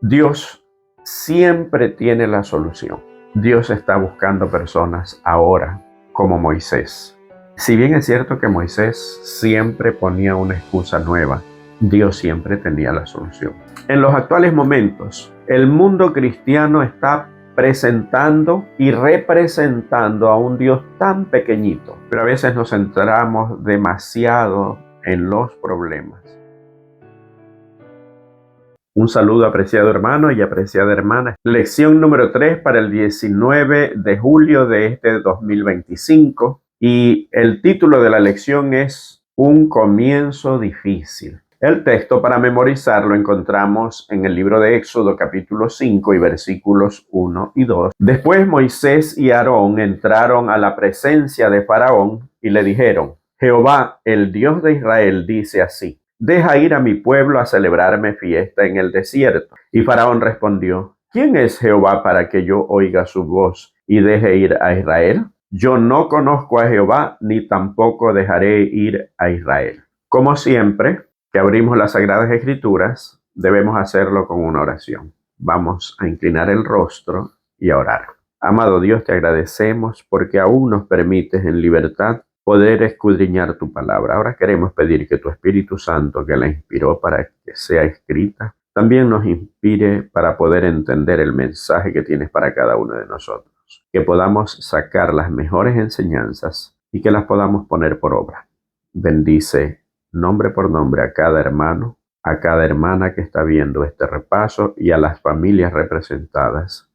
Dios siempre tiene la solución. Dios está buscando personas ahora como Moisés. Si bien es cierto que Moisés siempre ponía una excusa nueva, Dios siempre tenía la solución. En los actuales momentos, el mundo cristiano está presentando y representando a un Dios tan pequeñito, pero a veces nos centramos demasiado en los problemas. Un saludo, apreciado hermano y apreciada hermana. Lección número 3 para el 19 de julio de este 2025. Y el título de la lección es Un comienzo difícil. El texto para memorizar lo encontramos en el libro de Éxodo capítulo 5 y versículos 1 y 2. Después Moisés y Aarón entraron a la presencia de Faraón y le dijeron: Jehová, el Dios de Israel, dice así: deja ir a mi pueblo a celebrarme fiesta en el desierto. Y Faraón respondió: ¿quién es Jehová para que yo oiga su voz y deje ir a Israel? Yo no conozco a Jehová, ni tampoco dejaré ir a Israel. Como siempre que abrimos las Sagradas Escrituras, debemos hacerlo con una oración. Vamos a inclinar el rostro y a orar. Amado Dios, te agradecemos porque aún nos permites en libertad poder escudriñar tu palabra. Ahora queremos pedir que tu Espíritu Santo, que la inspiró para que sea escrita, también nos inspire para poder entender el mensaje que tienes para cada uno de nosotros. Que podamos sacar las mejores enseñanzas y que las podamos poner por obra. Bendice nombre por nombre a cada hermano, a cada hermana que está viendo este repaso y a las familias representadas,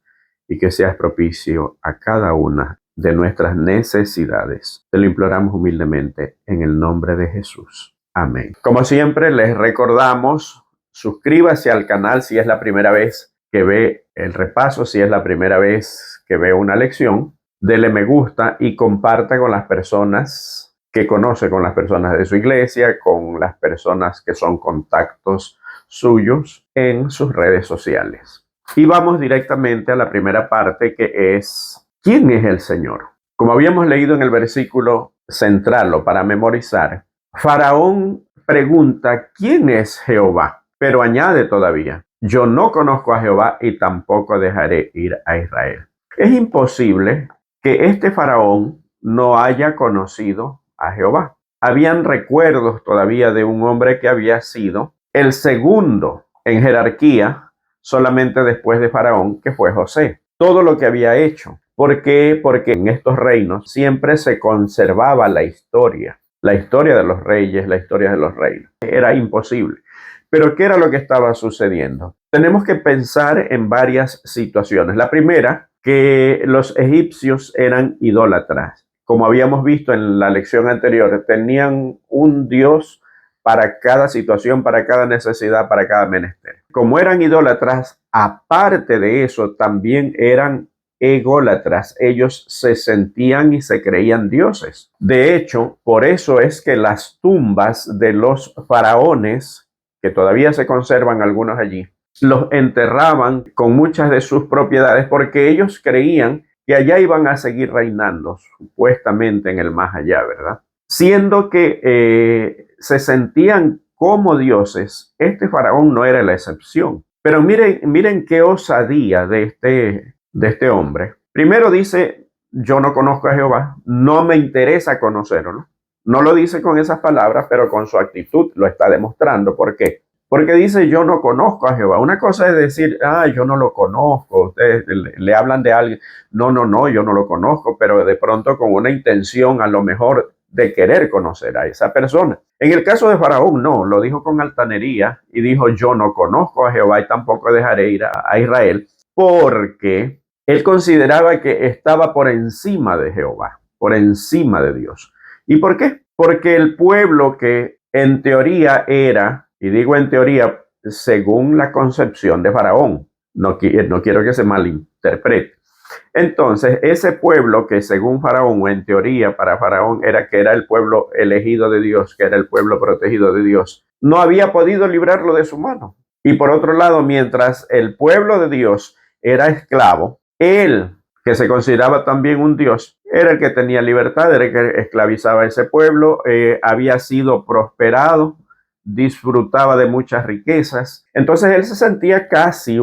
y que seas propicio a cada una de nuestras necesidades. Te lo imploramos humildemente en el nombre de Jesús. Amén. Como siempre, les recordamos, suscríbase al canal si es la primera vez que ve el repaso, si es la primera vez que ve una lección. Dele me gusta y comparta con las personas que conoce, con las personas de su iglesia, con las personas que son contactos suyos en sus redes sociales. Y vamos directamente a la primera parte, que es: ¿quién es el Señor? Como habíamos leído en el versículo central o para memorizar, Faraón pregunta: ¿quién es Jehová? Pero añade todavía: yo no conozco a Jehová y tampoco dejaré ir a Israel. Es imposible que este Faraón no haya conocido a Jehová. Habían recuerdos todavía de un hombre que había sido el segundo en jerarquía, solamente después de Faraón, que fue José. Todo lo que había hecho. ¿Por qué? Porque en estos reinos siempre se conservaba la historia de los reyes, la historia de los reinos. Era imposible. Pero ¿qué era lo que estaba sucediendo? Tenemos que pensar en varias situaciones. La primera, que los egipcios eran idólatras. Como habíamos visto en la lección anterior, tenían un dios para cada situación, para cada necesidad, para cada menester. Como eran idólatras, aparte de eso, también eran ególatras. Ellos se sentían y se creían dioses. De hecho, por eso es que las tumbas de los faraones, que todavía se conservan algunos allí, los enterraban con muchas de sus propiedades, porque ellos creían que allá iban a seguir reinando, supuestamente en el más allá, ¿verdad? Siendo que se sentían como dioses, este faraón no era la excepción. Pero miren qué osadía de este hombre. Primero dice: yo no conozco a Jehová, no me interesa conocerlo. No lo dice con esas palabras, pero con su actitud lo está demostrando. ¿Por qué? Porque dice: yo no conozco a Jehová. Una cosa es decir: yo no lo conozco. Ustedes le hablan de alguien. No, yo no lo conozco, pero de pronto con una intención a lo mejor de querer conocer a esa persona. En el caso de Faraón, no, lo dijo con altanería y dijo: yo no conozco a Jehová y tampoco dejaré ir a Israel, porque él consideraba que estaba por encima de Jehová, por encima de Dios. ¿Y por qué? Porque el pueblo, que en teoría era, y digo en teoría según la concepción de Faraón, no quiero que se malinterprete. Entonces, ese pueblo que según Faraón, o en teoría para Faraón, que era el pueblo elegido de Dios, que era el pueblo protegido de Dios, no había podido librarlo de su mano. Y por otro lado, mientras el pueblo de Dios era esclavo, él, que se consideraba también un Dios, era el que tenía libertad, era el que esclavizaba a ese pueblo, había sido prosperado disfrutaba de muchas riquezas. Entonces él se sentía casi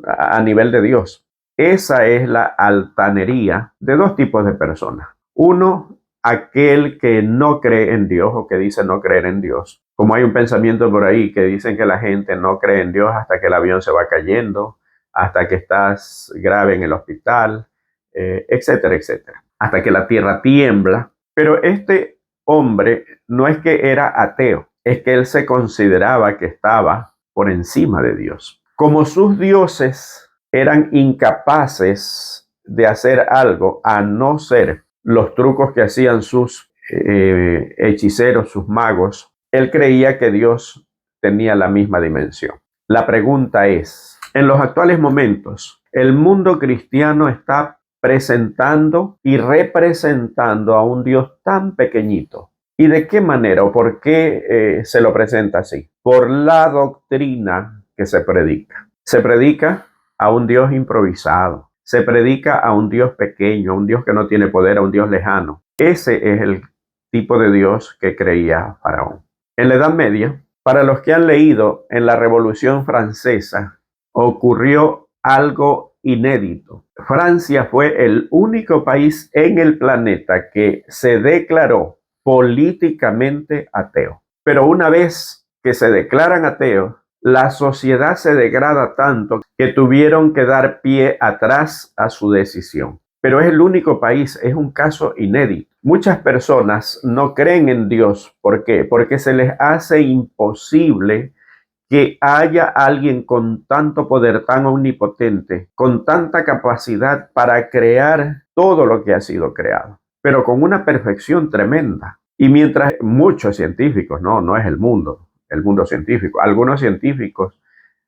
a nivel de Dios. Esa es la altanería de dos tipos de personas. Uno, aquel que no cree en Dios o que dice no creer en Dios. Como hay un pensamiento por ahí que dicen que la gente no cree en Dios hasta que el avión se va cayendo, hasta que estás grave en el hospital, etcétera, etcétera. Hasta que la tierra tiembla. Pero este hombre no es que era ateo, es que él se consideraba que estaba por encima de Dios. Como sus dioses eran incapaces de hacer algo a no ser los trucos que hacían sus hechiceros, sus magos, él creía que Dios tenía la misma dimensión. La pregunta es, en los actuales momentos, el mundo cristiano está presentando y representando a un Dios tan pequeñito. ¿Y de qué manera o por qué se lo presenta así? Por la doctrina que se predica. Se predica a un Dios improvisado. Se predica a un Dios pequeño, a un Dios que no tiene poder, a un Dios lejano. Ese es el tipo de Dios que creía Faraón. En la Edad Media, para los que han leído, en la Revolución Francesa ocurrió algo inédito. Francia fue el único país en el planeta que se declaró políticamente ateo. Pero una vez que se declaran ateos, la sociedad se degrada tanto que tuvieron que dar pie atrás a su decisión. Pero es el único país, es un caso inédito. Muchas personas no creen en Dios. ¿Por qué? Porque se les hace imposible que haya alguien con tanto poder, tan omnipotente, con tanta capacidad para crear todo lo que ha sido creado, pero con una perfección tremenda. Y mientras muchos científicos, no es el mundo científico, algunos científicos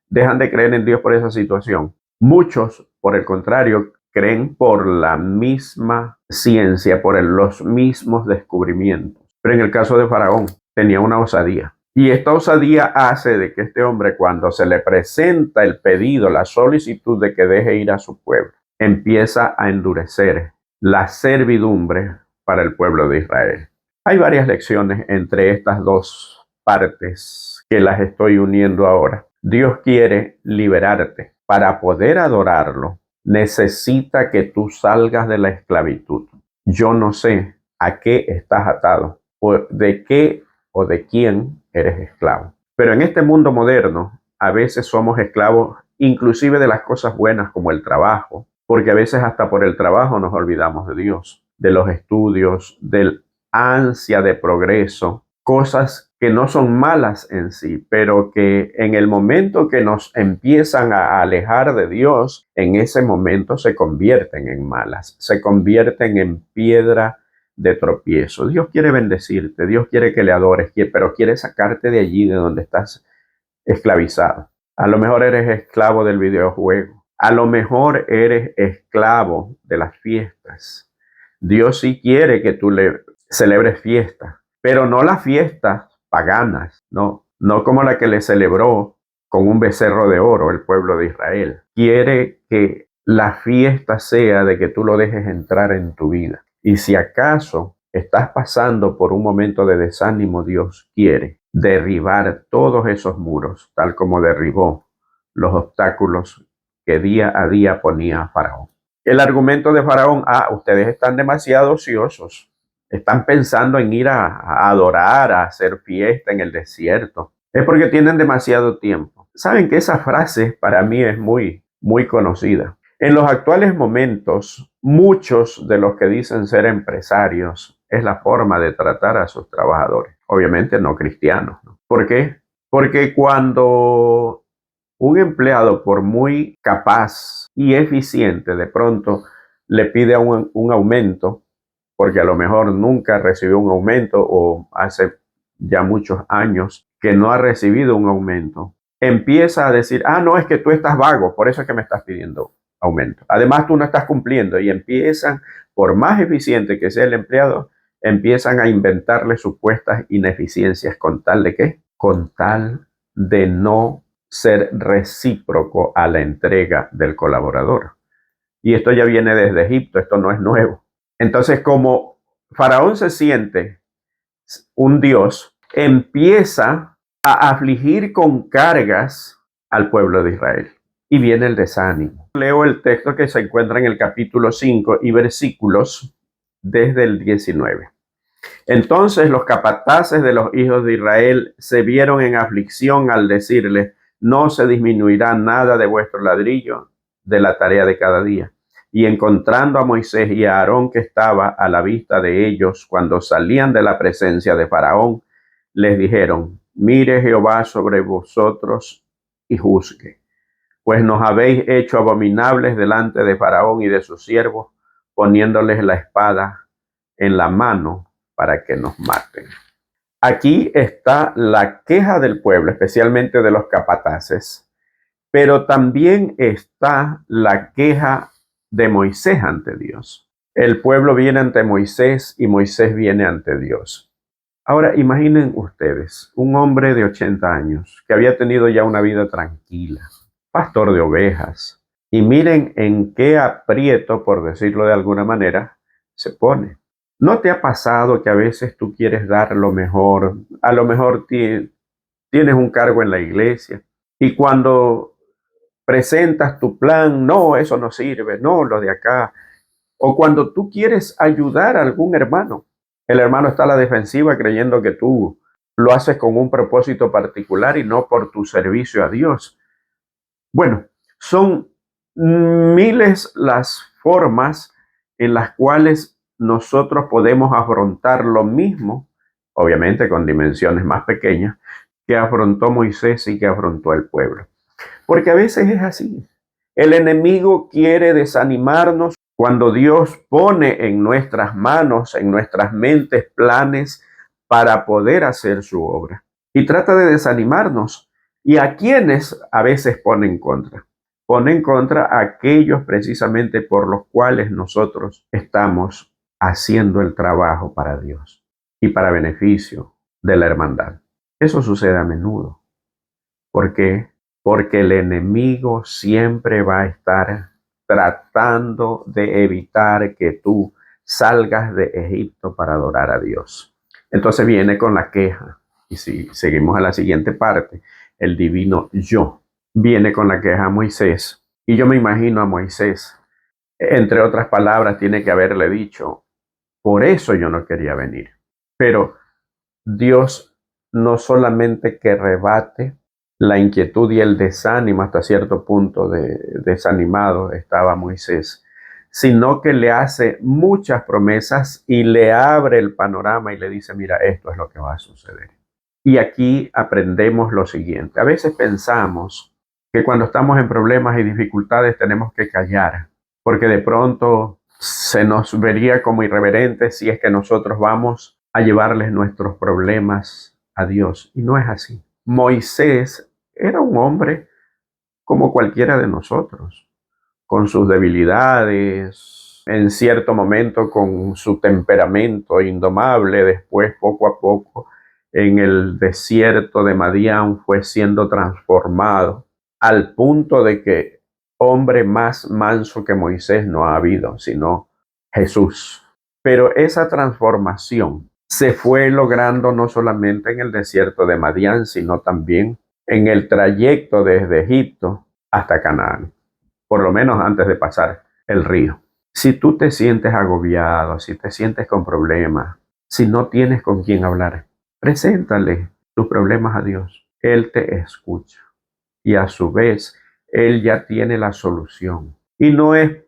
dejan de creer en Dios por esa situación. Muchos, por el contrario, creen por la misma ciencia, por los mismos descubrimientos. Pero en el caso de Faraón, tenía una osadía. Y esta osadía hace de que este hombre, cuando se le presenta el pedido, la solicitud de que deje ir a su pueblo, empieza a endurecer la servidumbre para el pueblo de Israel. Hay varias lecciones entre estas dos partes que las estoy uniendo ahora. Dios quiere liberarte. Para poder adorarlo, necesita que tú salgas de la esclavitud. Yo no sé a qué estás atado, o de qué o de quién eres esclavo. Pero en este mundo moderno, a veces somos esclavos inclusive de las cosas buenas como el trabajo, porque a veces hasta por el trabajo nos olvidamos de Dios, de los estudios, del ansia de progreso, cosas que no son malas en sí, pero que en el momento que nos empiezan a alejar de Dios, en ese momento se convierten en malas, se convierten en piedra de tropiezo. Dios quiere bendecirte, Dios quiere que le adores, pero quiere sacarte de allí, de donde estás esclavizado. A lo mejor eres esclavo del videojuego, a lo mejor eres esclavo de las fiestas. Dios sí quiere que tú le celebres fiestas, pero no las fiestas paganas, no como la que le celebró con un becerro de oro el pueblo de Israel. Quiere que la fiesta sea de que tú lo dejes entrar en tu vida. Y si acaso estás pasando por un momento de desánimo, Dios quiere derribar todos esos muros, tal como derribó los obstáculos que día a día ponía Faraón. El argumento de Faraón: ustedes están demasiado ociosos, están pensando en ir a adorar, a hacer fiesta en el desierto, es porque tienen demasiado tiempo. Saben que esa frase para mí es muy conocida. En los actuales momentos, muchos de los que dicen ser empresarios es la forma de tratar a sus trabajadores, obviamente no cristianos, ¿no? ¿Por qué? Porque cuando un empleado, por muy capaz y eficiente, de pronto le pide un aumento, porque a lo mejor nunca recibió un aumento o hace ya muchos años que no ha recibido un aumento, empieza a decir: no, es que tú estás vago, por eso es que me estás pidiendo aumento. Además, tú no estás cumpliendo, y empiezan, por más eficiente que sea el empleado, empiezan a inventarle supuestas ineficiencias con tal de ¿qué? Con tal de no ser recíproco a la entrega del colaborador. Y esto ya viene desde Egipto, esto no es nuevo. Entonces, como Faraón se siente un dios, empieza a afligir con cargas al pueblo de Israel. Y viene el desánimo. Leo el texto que se encuentra en el capítulo 5 y versículos desde el 19. Entonces los capataces de los hijos de Israel se vieron en aflicción al decirles: no se disminuirá nada de vuestro ladrillo de la tarea de cada día. Y encontrando a Moisés y a Aarón, que estaba a la vista de ellos cuando salían de la presencia de Faraón, les dijeron: mire Jehová sobre vosotros y juzgue, pues nos habéis hecho abominables delante de Faraón y de sus siervos, poniéndoles la espada en la mano para que nos maten. Aquí está la queja del pueblo, especialmente de los capataces, pero también está la queja de Moisés ante Dios. El pueblo viene ante Moisés y Moisés viene ante Dios. Ahora imaginen ustedes, un hombre de 80 años que había tenido ya una vida tranquila, pastor de ovejas, y miren en qué aprieto, por decirlo de alguna manera, se pone. ¿No te ha pasado que a veces tú quieres dar lo mejor? A lo mejor tienes un cargo en la iglesia y cuando presentas tu plan, no, eso no sirve, no, lo de acá. O cuando tú quieres ayudar a algún hermano, el hermano está a la defensiva creyendo que tú lo haces con un propósito particular y no por tu servicio a Dios. Bueno, son miles las formas en las cuales nosotros podemos afrontar lo mismo, obviamente con dimensiones más pequeñas, que afrontó Moisés y que afrontó el pueblo. Porque a veces es así. El enemigo quiere desanimarnos cuando Dios pone en nuestras manos, en nuestras mentes, planes para poder hacer su obra. Y trata de desanimarnos. ¿Y a quienes a veces pone en contra? Pone en contra a aquellos precisamente por los cuales nosotros estamos haciendo el trabajo para Dios y para beneficio de la hermandad. Eso sucede a menudo. ¿Por qué? Porque el enemigo siempre va a estar tratando de evitar que tú salgas de Egipto para adorar a Dios. Entonces viene con la queja. Y si seguimos a la siguiente parte, el divino yo viene con la queja a Moisés. Y yo me imagino a Moisés, entre otras palabras, tiene que haberle dicho: por eso yo no quería venir. Pero Dios no solamente que rebate la inquietud y el desánimo, hasta cierto punto desanimado estaba Moisés, sino que le hace muchas promesas y le abre el panorama y le dice: mira, esto es lo que va a suceder. Y aquí aprendemos lo siguiente: a veces pensamos que cuando estamos en problemas y dificultades tenemos que callar, porque de pronto se nos vería como irreverentes si es que nosotros vamos a llevarles nuestros problemas a Dios. Y no es así. Moisés era un hombre como cualquiera de nosotros, con sus debilidades, en cierto momento con su temperamento indomable. Después, poco a poco, en el desierto de Madián fue siendo transformado al punto de que hombre más manso que Moisés no ha habido, sino Jesús. Pero esa transformación se fue logrando no solamente en el desierto de Madián, sino también en el trayecto desde Egipto hasta Canaán, por lo menos antes de pasar el río. Si tú te sientes agobiado, si te sientes con problemas, si no tienes con quién hablar, preséntale tus problemas a Dios. Él te escucha y a su vez Él ya tiene la solución. Y no es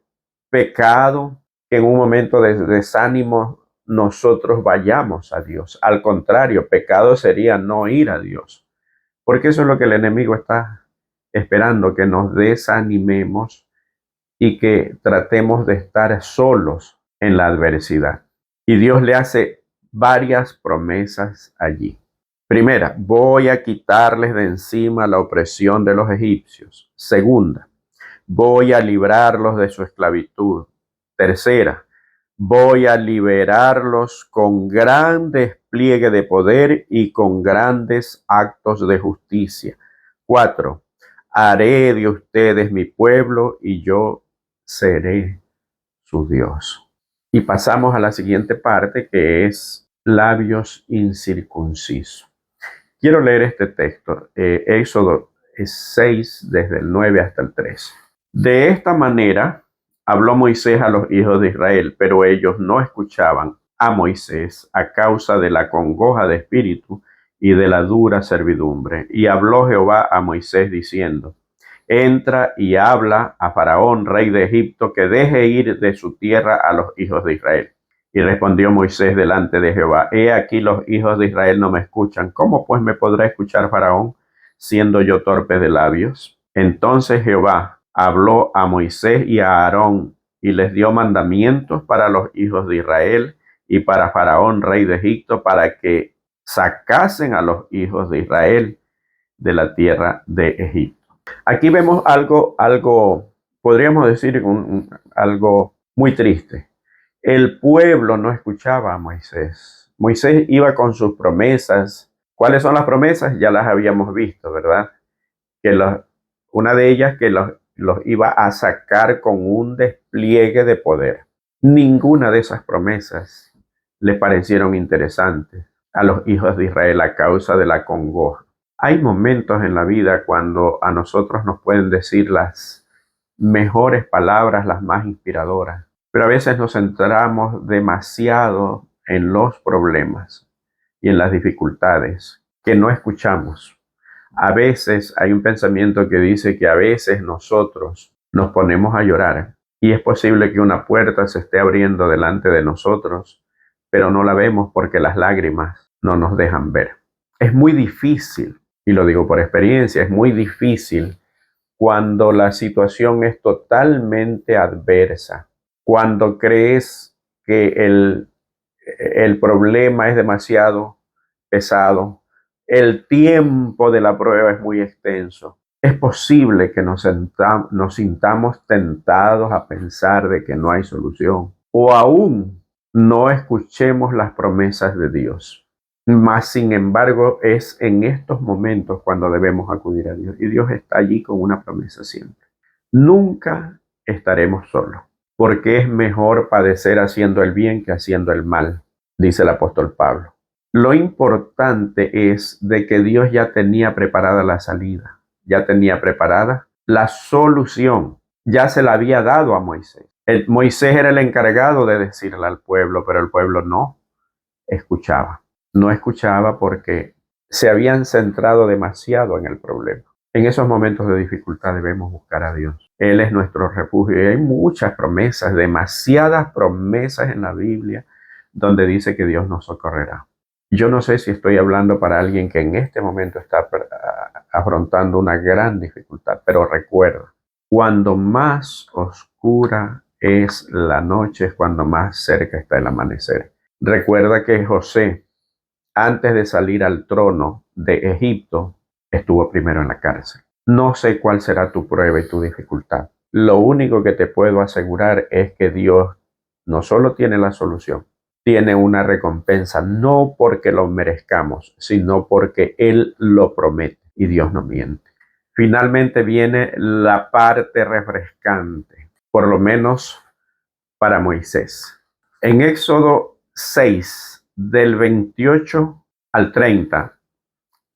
pecado que en un momento de desánimo nosotros vayamos a Dios. Al contrario, pecado sería no ir a Dios. Porque eso es lo que el enemigo está esperando, que nos desanimemos y que tratemos de estar solos en la adversidad. Y Dios le hace varias promesas allí. Primera, voy a quitarles de encima la opresión de los egipcios. Segunda, voy a librarlos de su esclavitud. Tercera, voy a liberarlos con gran despliegue de poder y con grandes actos de justicia. Cuatro, haré de ustedes mi pueblo y yo seré su Dios. Y pasamos a la siguiente parte, que es labios incircuncisos. Quiero leer este texto, Éxodo 6, desde el 9 hasta el 13. De esta manera habló Moisés a los hijos de Israel, pero ellos no escuchaban a Moisés a causa de la congoja de espíritu y de la dura servidumbre. Y habló Jehová a Moisés diciendo: entra y habla a Faraón, rey de Egipto, que deje ir de su tierra a los hijos de Israel. Y respondió Moisés delante de Jehová: he aquí los hijos de Israel no me escuchan. ¿Cómo pues me podrá escuchar Faraón, siendo yo torpe de labios? Entonces Jehová habló a Moisés y a Aarón y les dio mandamientos para los hijos de Israel y para Faraón, rey de Egipto, para que sacasen a los hijos de Israel de la tierra de Egipto. Aquí vemos algo, podríamos decir, algo muy triste. El pueblo no escuchaba a Moisés. Moisés iba con sus promesas. ¿Cuáles son las promesas? Ya las habíamos visto, ¿verdad? Una de ellas que los iba a sacar con un despliegue de poder. Ninguna de esas promesas les parecieron interesantes a los hijos de Israel a causa de la congoja. Hay momentos en la vida cuando a nosotros nos pueden decir las mejores palabras, las más inspiradoras, pero a veces nos centramos demasiado en los problemas y en las dificultades que no escuchamos. A veces hay un pensamiento que dice que a veces nosotros nos ponemos a llorar y es posible que una puerta se esté abriendo delante de nosotros, pero no la vemos porque las lágrimas no nos dejan ver. Es muy difícil, y lo digo por experiencia, es muy difícil cuando la situación es totalmente adversa, cuando crees que el problema es demasiado pesado, el tiempo de la prueba es muy extenso. Es posible que nos sintamos tentados a pensar de que no hay solución, o aún no escuchemos las promesas de Dios. Mas, sin embargo, es en estos momentos cuando debemos acudir a Dios. Y Dios está allí con una promesa siempre. Nunca estaremos solos, porque es mejor padecer haciendo el bien que haciendo el mal, dice el apóstol Pablo. Lo importante es de que Dios ya tenía preparada la salida, ya tenía preparada la solución, ya se la había dado a Moisés. Moisés era el encargado de decirle al pueblo, pero el pueblo no escuchaba. No escuchaba porque se habían centrado demasiado en el problema. En esos momentos de dificultad debemos buscar a Dios. Él es nuestro refugio y hay muchas promesas, demasiadas promesas en la Biblia donde dice que Dios nos socorrerá. Yo no sé si estoy hablando para alguien que en este momento está afrontando una gran dificultad, pero recuerda, cuando más oscura es la noche es cuando más cerca está el amanecer. Recuerda que José, antes de salir al trono de Egipto, estuvo primero en la cárcel. No sé cuál será tu prueba y tu dificultad. Lo único que te puedo asegurar es que Dios no solo tiene la solución, tiene una recompensa, no porque lo merezcamos, sino porque Él lo promete y Dios no miente. Finalmente viene la parte refrescante, por lo menos para Moisés. En Éxodo 6, del 28 al 30,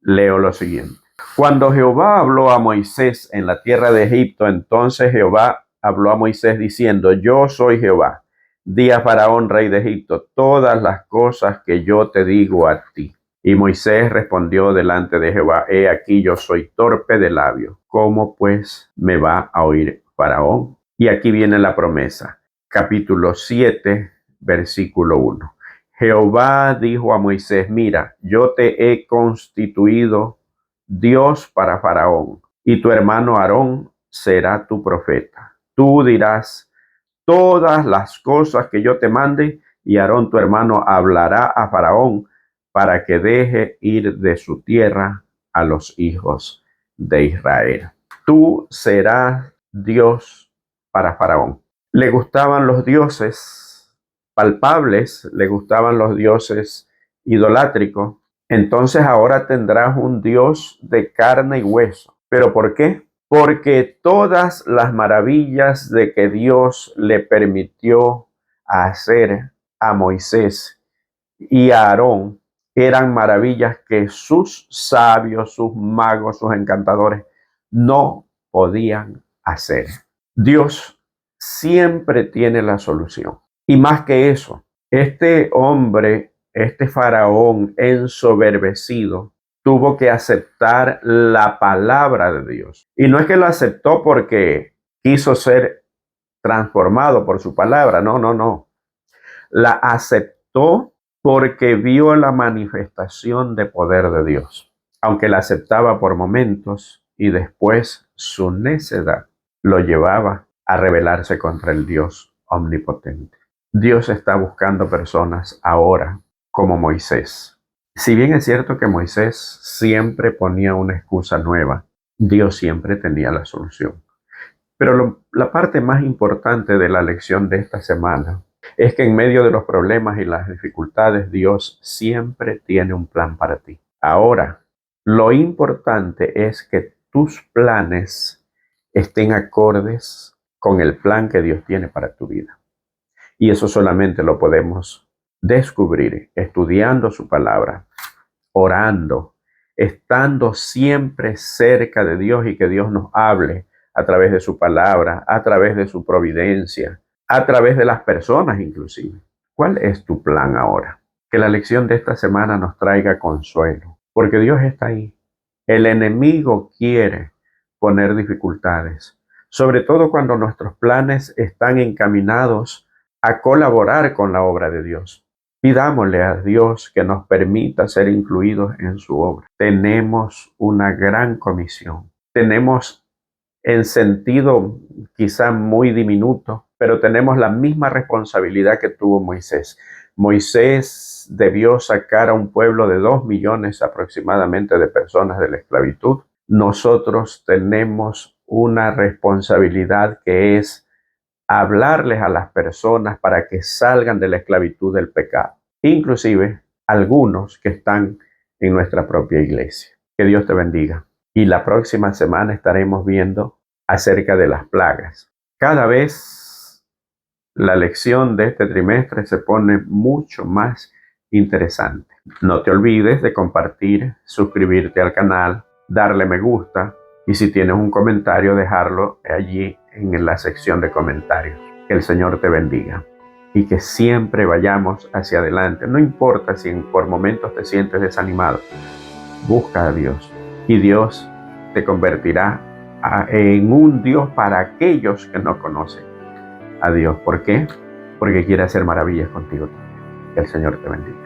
leo lo siguiente. Cuando Jehová habló a Moisés en la tierra de Egipto, entonces Jehová habló a Moisés diciendo: yo soy Jehová. Di a Faraón, rey de Egipto, todas las cosas que yo te digo a ti. Y Moisés respondió delante de Jehová: he aquí yo soy torpe de labios. ¿Cómo pues me va a oír Faraón? Y aquí viene la promesa. Capítulo 7, versículo 1. Jehová dijo a Moisés: mira, yo te he constituido Dios para Faraón, y tu hermano Aarón será tu profeta. Tú dirás todas las cosas que yo te mande, y Aarón tu hermano hablará a Faraón para que deje ir de su tierra a los hijos de Israel. Tú serás Dios para Faraón. Le gustaban los dioses palpables, le gustaban los dioses idolátricos. Entonces ahora tendrás un Dios de carne y hueso. ¿Pero por qué? Porque todas las maravillas de que Dios le permitió hacer a Moisés y a Aarón eran maravillas que sus sabios, sus magos, sus encantadores no podían hacer. Dios siempre tiene la solución. Y más que eso, este hombre, este faraón ensoberbecido, tuvo que aceptar la palabra de Dios. Y no es que lo aceptó porque quiso ser transformado por su palabra, no, no, no. La aceptó porque vio la manifestación de poder de Dios, aunque la aceptaba por momentos y después su necedad lo llevaba a rebelarse contra el Dios omnipotente. Dios está buscando personas ahora como Moisés. Si bien es cierto que Moisés siempre ponía una excusa nueva, Dios siempre tenía la solución. Pero la parte más importante de la lección de esta semana es que en medio de los problemas y las dificultades, Dios siempre tiene un plan para ti. Ahora, lo importante es que tus planes estén acordes con el plan que Dios tiene para tu vida. Y eso solamente lo podemos descubrir estudiando su palabra, orando, estando siempre cerca de Dios y que Dios nos hable a través de su palabra, a través de su providencia, a través de las personas inclusive. ¿Cuál es tu plan ahora? Que la lección de esta semana nos traiga consuelo, porque Dios está ahí. El enemigo quiere poner dificultades, sobre todo cuando nuestros planes están encaminados a colaborar con la obra de Dios. Pidámosle a Dios que nos permita ser incluidos en su obra. Tenemos una gran comisión. Tenemos en sentido quizá muy diminuto, pero tenemos la misma responsabilidad que tuvo Moisés. Moisés debió sacar a un pueblo de 2 millones aproximadamente de personas de la esclavitud. Nosotros tenemos una responsabilidad que es hablarles a las personas para que salgan de la esclavitud del pecado, inclusive algunos que están en nuestra propia iglesia. Que Dios te bendiga. Y la próxima semana estaremos viendo acerca de las plagas. Cada vez la lección de este trimestre se pone mucho más interesante. No te olvides de compartir, suscribirte al canal, darle me gusta y si tienes un comentario dejarlo allí en la sección de comentarios. Que el Señor te bendiga y que siempre vayamos hacia adelante. No importa si por momentos te sientes desanimado, busca a Dios y Dios te convertirá en un Dios para aquellos que no conocen a Dios. ¿Por qué? Porque quiere hacer maravillas contigo. Que el Señor te bendiga.